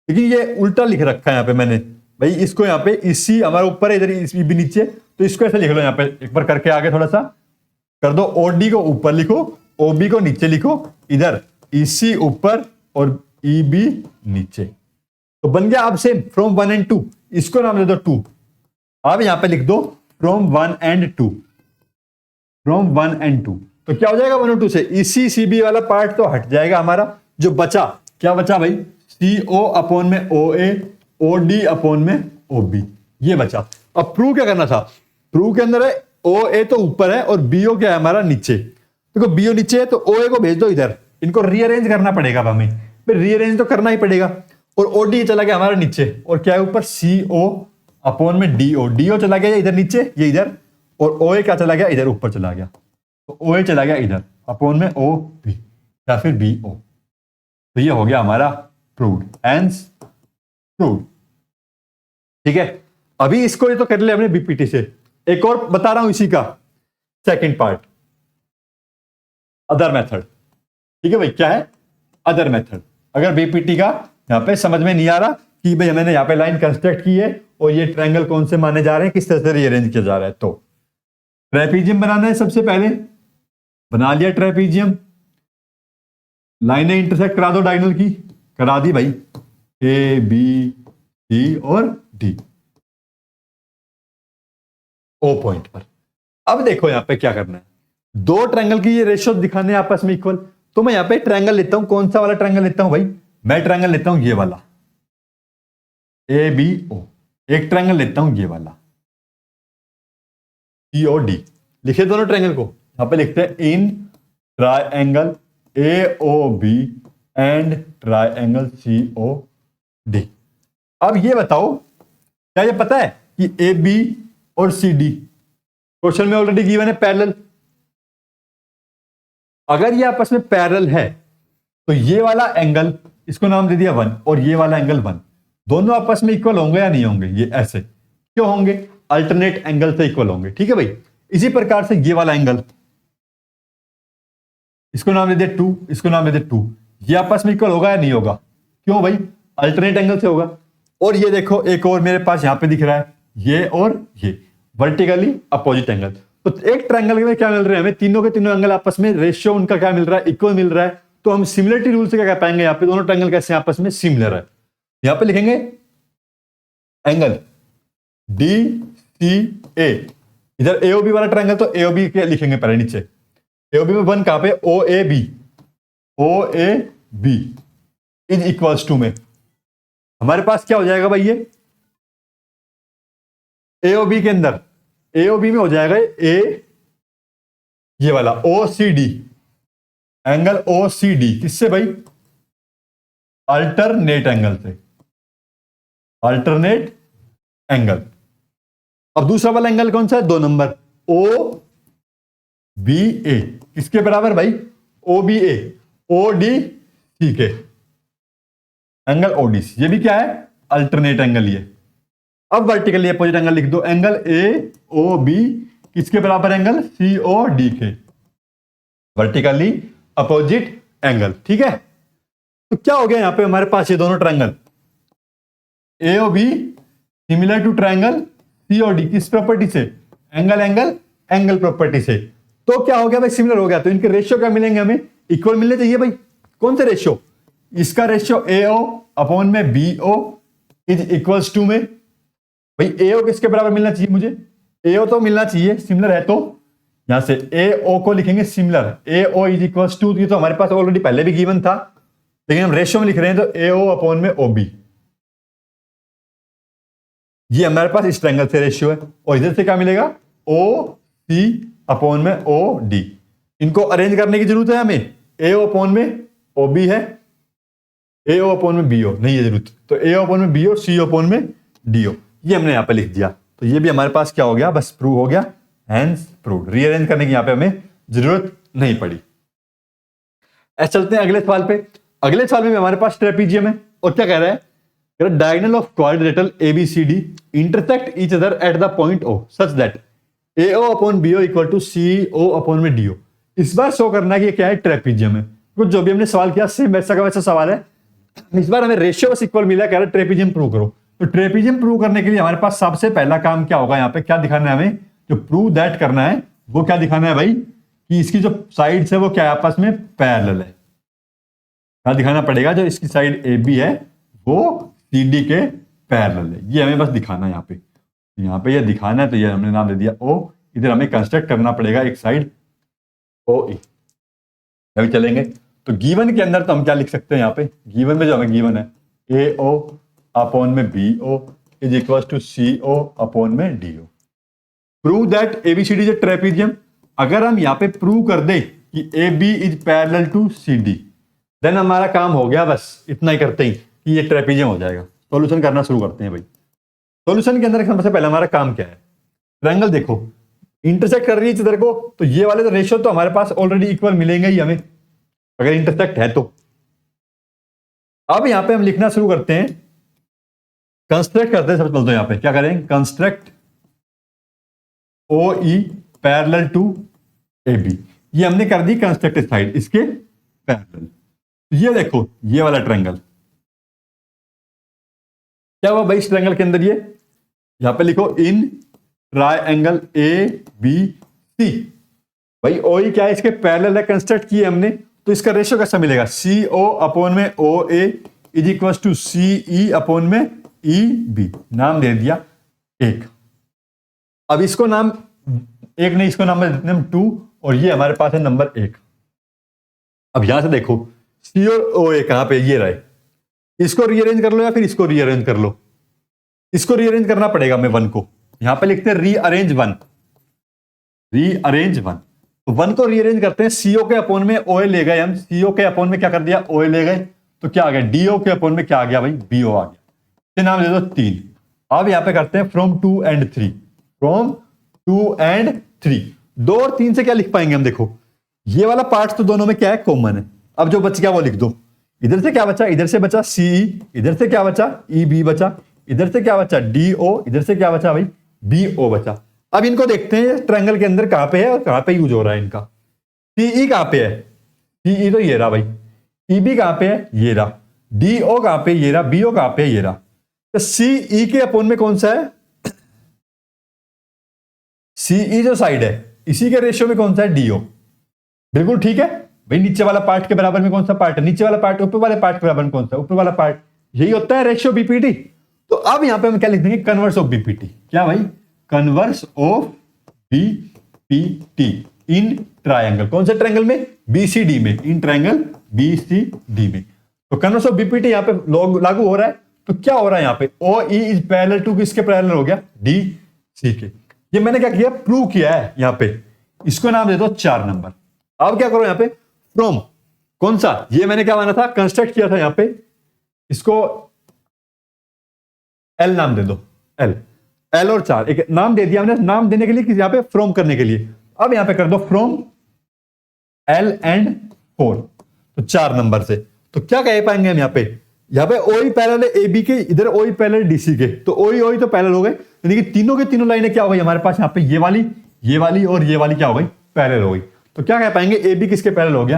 लेकिन ये उल्टा लिख रखा है यहाँ पे मैंने, भाई इसको यहाँ पे इसी हमारा ऊपर है, इधर इसी भी नीचे, तो इसको ऐसे लिख लो यहाँ पे, एक बार करके आगे थोड़ा सा कर दो, ओडी को ऊपर लिखो, ओबी को नीचे लिखो, इधर इसी ऊपर और ईबी नीचे, तो बन गया अब सेम फ्रॉम 1 and 2, इसको नाम दे दो 2। अब यहाँ पे लिख दो फ्रॉम 1 and 2, फ्रॉम 1 and 2, तो क्या हो जाएगा 1 और 2 से, इसी सीबी वाला पार्ट तो हट जाएगा हमारा, जो बचा क्या बचा भाई, CO अपॉन में OA, OD अपॉन में OB, ये बचा। अब प्रूव क्या करना था, प्रूव के अंदर है OA तो ऊपर है और BO क्या है हमारा नीचे, देखो BO नीचे है तो OA को भेज दो इधर, इनको रीअरेंज करना पड़ेगा अब हमें, फिर रीअरेंज तो करना ही पड़ेगा, और OD चला गया हमारा नीचे, और क्या है ऊपर CO अपॉन में DO, DO चला गया इधर नीचे, ये इधर, और OA क्या चला गया इधर ऊपर चला गया, तो OA चला गया इधर अपॉन में OB या फिर BO, तो ये हो गया हमारा प्रूव्ड, हेंस प्रूव्ड। ठीक है, अभी इसको ये तो कर लिया हमने बीपीटी से, एक और बता रहा हूं इसी का सेकंड पार्ट, अदर मेथड। ठीक है भाई, क्या है अदर मेथड, अगर बीपीटी का यहां पे समझ में नहीं आ रहा कि भाई मैंने यहां पे लाइन कंस्ट्रक्ट की है और ये ट्रायंगल कौन से माने जा रहे हैं, किस तरह से रीअरेंज किया जा रहा है, तो ट्रेपीजियम बनाना है, सबसे पहले बना लिया ट्रेपीजियम, लाइनें इंटरसेक्ट करा दो डायगोनल की, करा दी भाई, ए बी सी और डी ओ पॉइंट पर। अब देखो यहां पे क्या करना है, दो ट्रायंगल की ये रेशियो दिखाने हैं आपस में इक्वल, तो मैं यहां पे ट्रायंगल लेता हूं, कौन सा वाला ट्रायंगल लेता हूं भाई, मैं ट्रायंगल लेता हूं ये वाला ए बी ओ, एक ट्रायंगल लेता हूं ये वाला सी ओ डी, लिखे दोनों ट्रायंगल को, यहां पे लिखते हैं in triangle A O B and triangle C O D. अब ये बताओ, क्या ये पता है कि ए बी और सी डी क्वेश्चन में ऑलरेडी गिवन है पैरेलल, अगर ये आपस में पैरेलल है तो ये वाला एंगल, इसको नाम दे दिया 1, और ये वाला एंगल 1, दोनों आपस में इक्वल होंगे या नहीं होंगे, ये ऐसे क्यों होंगे, अल्टरनेट एंगल से इक्वल होंगे। ठीक है भाई, इसी प्रकार से ये वाला एंगल, इसको नाम दे दिया 2, इसको नाम दे दिया 2, ये आपस में इक्वल होगा या नहीं होगा, क्यों भाई, अल्टरनेट एंगल से होगा। और ये देखो एक और मेरे पास यहां पे दिख रहा है, ये और ये वर्टिकली अपोजिट एंगल, तो एक ट्रायंगल में क्या मिल रहा है हमें, तीनों के तीनों एंगल आपस में रेशियो उनका क्या मिल रहा है, इक्वल मिल रहा है, तो हम सिमिलरिटी रूल से क्या कह पाएंगे, यहां पे दोनों ट्रायंगल कैसे आपस में सिमिलर है। यहां पे लिखेंगे एंगल डी सी ए, इधर एओबी वाला ट्रायंगल तो एओबी के लिखेंगे पहले नीचे, एओबी में 1 कहां पे, O A B is equals to में हमारे पास क्या हो जाएगा भाई, ये एओबी के अंदर, एओबी में हो जाएगा ए, ये वाला O C D, angle O C D किससे भाई, अल्टरनेट एंगल से, अल्टरनेट एंगल। अब दूसरा वाला एंगल कौन सा है, 2 नंबर, ओ बी ए किसके बराबर भाई, ओ बी ए, ओ डी सी के, एंगल ओडी, ये भी क्या है अल्टरनेट एंगल ये। अब वर्टिकली अपोजिट एंगल लिख दो, एंगल ए ओ बी किसके बराबर, एंगल सी ओ डी के, वर्टिकली अपोजिट एंगल। ठीक है, तो क्या हो गया यहां पे हमारे पास ये दोनों triangle A O B similar to triangle C O D, किस प्रॉपर्टी से, एंगल एंगल एंगल प्रॉपर्टी से, तो क्या हो गया भाई, सिमिलर हो गया, तो इनके रेशियो क्या मिलेंगे, हमें इक्वल मिलने चाहिए भाई। कौन से रेशियो, इसका रेशियो AO अपॉन में BO इज इक्वल्स टू में, भाई AO किसके बराबर मिलना चाहिए मुझे, AO तो मिलना चाहिए, सिमिलर है, तो यहां से AO को लिखेंगे similar, AO is equals to, ये तो हमारे पास ऑलरेडी पहले भी गिवन था, लेकिन हम रेशियो में लिख रहे हैं तो AO अपॉन में OB, ये हमारे पास इस ट्रायंगल से रेशियो है, और इधर से क्या मिलेगा, OC अपॉन में OD, इनको अरेंज करने की जरूरत है हमें, AO अपॉन में OB है, AO अपॉन में BO नहीं है जरूरत, तो AO अपॉन में BO, CO अपॉन में DO, ये हमने यहां पे लिख दिया, तो ये भी हमारे पास क्या हो गया, बस प्रूव हो गया, हेंस प्रूव्ड, रीअरेंज करने की यहां पे हमें जरूरत नहीं पड़ी। ऐसे चलते हैं अगले सवाल पे, अगले सवाल में हमारे पास ट्रेपीजियम है, और क्या कह रहा है, diagonal of quadrilateral ABCD intersect each other at the point O such that AO upon BO equal to CO upon में DO। इस बार शो करना है कि क्या है, ट्रेपीजियम है, कुछ जो भी हमने सवाल किया सेम वैसा का वैसा सवाल है, इस बार हमें रेशियो बस इक्वल मिला, कह रहा है ट्रेपीजियम प्रूव करो। तो ट्रेपीजियम प्रूव करने के लिए हमारे पास सबसे पहला काम क्या होगा, यहाँ पे क्या दिखाना है हमें, जो प्रूव दैट करना है वो क्या दिखाना है भाई, कि इसकी जो साइड्स है वो क्या आपस में पैरेलल है। क्या दिखाना पड़ेगा, जो इसकी साइड ए बी है वो सी डी के पैरेलल है, ये हमें बस दिखाना है। यहाँ पे ये दिखाना है, तो ये हमने नाम दे दिया ओ। इधर हमें कंस्ट्रक्ट करना पड़ेगा एक साइड ओ ई। अभी चलेंगे तो गिवन के अंदर तो हम क्या लिख सकते हैं, यहाँ पे गिवन में जो हमें गिवन है ए ओ अपॉन में B O is equal to C O upon में D O. Prove that ABCD is trapezium. अगर हम यहाँ पे प्रूव कर दे कि A B is parallel to C D, then हमारा काम हो गया, बस इतना ही करते ही कि ये ट्रेपीजियम हो जाएगा। सॉल्यूशन करना शुरू करते हैं भाई। सॉल्यूशन के अंदर सबसे पहले हमारा काम क्या है, ट्रायंगल देखो इंटरसेक्ट कर रही है इधर को, तो ये वाले तो रेशियो तो हमारे पास ऑलरेडी इक्वल मिलेंगे ही हमें, अगर इंटरसेक्ट है तो। अब यहां पे हम लिखना शुरू करते हैं, कंस्ट्रक्ट करते हैं। सबसे पहले तो यहां पे क्या करेंगे, construct O E parallel to A B. ये हमने कर दी कंस्ट्रक्ट साइड इसके पैरेलल। ये देखो ये वाला ट्रायंगल क्या हुआ भाई, इस ट्रायंगल के अंदर ये यहां पे लिखो इन ट्रायंगल ए बी सी। भाई ओ ई क्या है, इसके पैरेलल है, कंस्ट्रक्ट किए हमने, तो इसका रेशियो कैसा मिलेगा, सी ओ अपॉन में O A is equal to C E upon में ई बी। नाम दे दिया एक। अब इसको नाम एक नहीं, इसको नाम देते हैं 2, और ये हमारे पास है नंबर 1। अब यहां से देखो सी और ओ ए कहां पे, ये रहे, इसको रीअरेंज कर लो या फिर इसको रीअरेंज कर लो। इसको रीअरेंज करना पड़ेगा, मैं 1 को यहां पे लिखते हैं रीअरेंज 1, रीअरेंज 1। तो 1 को रीअरेंज करते हैं, सीओ के अपोन में ओ ए ले गए हम, सीओ के अपोन में क्या कर दिया ओ ए ले गए, तो क्या आ गया डीओ के अपोन में क्या आ गया भाई बीओ आ गया। ये नाम दे दो 3। अब यहां पे करते हैं फ्रॉम 2 एंड 3, फ्रॉम 2 एंड 3। 2 और 3 से क्या लिख पाएंगे हम, देखो ये वाला पार्ट तो दोनों में क्या है कॉमन है। अब जो बच गया वो लिख दो, इधर से क्या बचा, इधर से बचा सीई, इधर से क्या बचा ई बी बचा, इधर से क्या बचा डी ओ, इधर से क्या बचा भाई बी ओ बचा। अब इनको देखते हैं ट्रायंगल के अंदर कहां पे है और कहां पे यूज हो रहा है इनका। सीई कहां पे है, सीई तो ये रहा भाई, ई बी कहां पे है ये रहा, डी ओ कहां पे ये रहा, बी ओ कहां पे ये रहा। तो सीई के अपोन में कौन सा है, सीई जो साइड है इसी के रेशियो में कौन सा है डीओ। बिल्कुल ठीक है भाई, नीचे वाला पार्ट के बराबर में कौन सा पार्ट है, नीचे वाला पार्ट ऊपर वाले पार्ट के बराबर में कौन सा ऊपर वाला पार्ट, यही होता है रेशियो बीपीटी। तो अब यहां पे हम क्या लिख देंगे, कन्वर्स ऑफ बीपीटी। क्या भाई, converse of BPT in triangle, कौन से ट्रायंगल में, बीसीडी में, इन ट्रायंगल बीसीडी में। तो कन्वर्स ऑफ बीपीटी यहां पे लागू हो रहा है। तो क्या हो रहा है यहां पे, ओ ई इज पैरेलल टू किसके पैरेलल हो गया, डी सी के। ये मैंने क्या किया, प्रूव किया है यहां पे, इसको नाम दे दो 4 नंबर। अब क्या करो यहां पे, फ्रॉम कौन सा, ये मैंने क्या माना था, कंस्ट्रक्ट किया था यहां पे, इसको एल नाम दे दो, एल, एल और 4 एक नाम दे दिया हमने, नाम देने के लिए यहां पे फ्रॉम करने के लिए। अब यहां पे कर दो फ्रॉम एल एंड 4, तो 4 नंबर से। तो क्या कह पाएंगे हम यहां पे ओ ई पैरेलल है ए बी के, इधर ओ ई पैरेलल डीसी के, तो ओ ई तो पैरेलल हो गए, यानी कि तीनों के तीनों लाइनें क्या हो गई हमारे पास, यहां पे ये वाली और ये वाली क्या हो गई पैरेलल हो गई। तो क्या कह पाएंगे, ए बी किसके पैरेलल हो गया,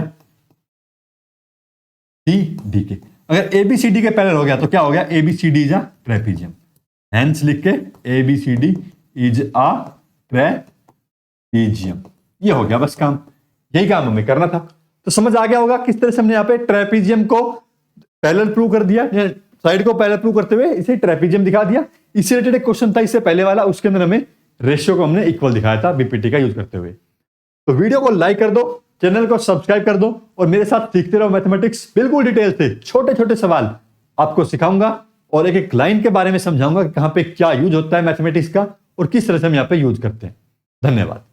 सी डी के। अगर ए बी सी डी के पैरेलल हो गया तो क्या हो गया, A B C D is a trapezium. Hence लिख के A B C D is a trapezium. ये हो गया बस काम, यही काम हमें करना था। तो समझ आ गया होगा किस तरह से हमने यहाँ पे ट्रेपीजियम को पैरेलल प्रूव कर दिया, साइड को पैरेलल प्रूव करते हुए इसे ट्रेपीजियम दिखा दिया। इससे रिलेटेड एक क्वेश्चन था इससे पहले वाला, उसके अंदर हमें रेशियो को हमने इक्वल दिखाया था बीपीटी का यूज करते हुए। तो वीडियो को लाइक कर दो, चैनल को सब्सक्राइब कर दो और मेरे साथ सीखते रहो मैथमेटिक्स। बिल्कुल डिटेल से छोटे छोटे सवाल आपको सिखाऊंगा और एक एक लाइन के बारे में समझाऊंगा कि कहां पे क्या यूज होता है मैथमेटिक्स का और किस तरह से हम यहां पे यूज करते हैं। धन्यवाद।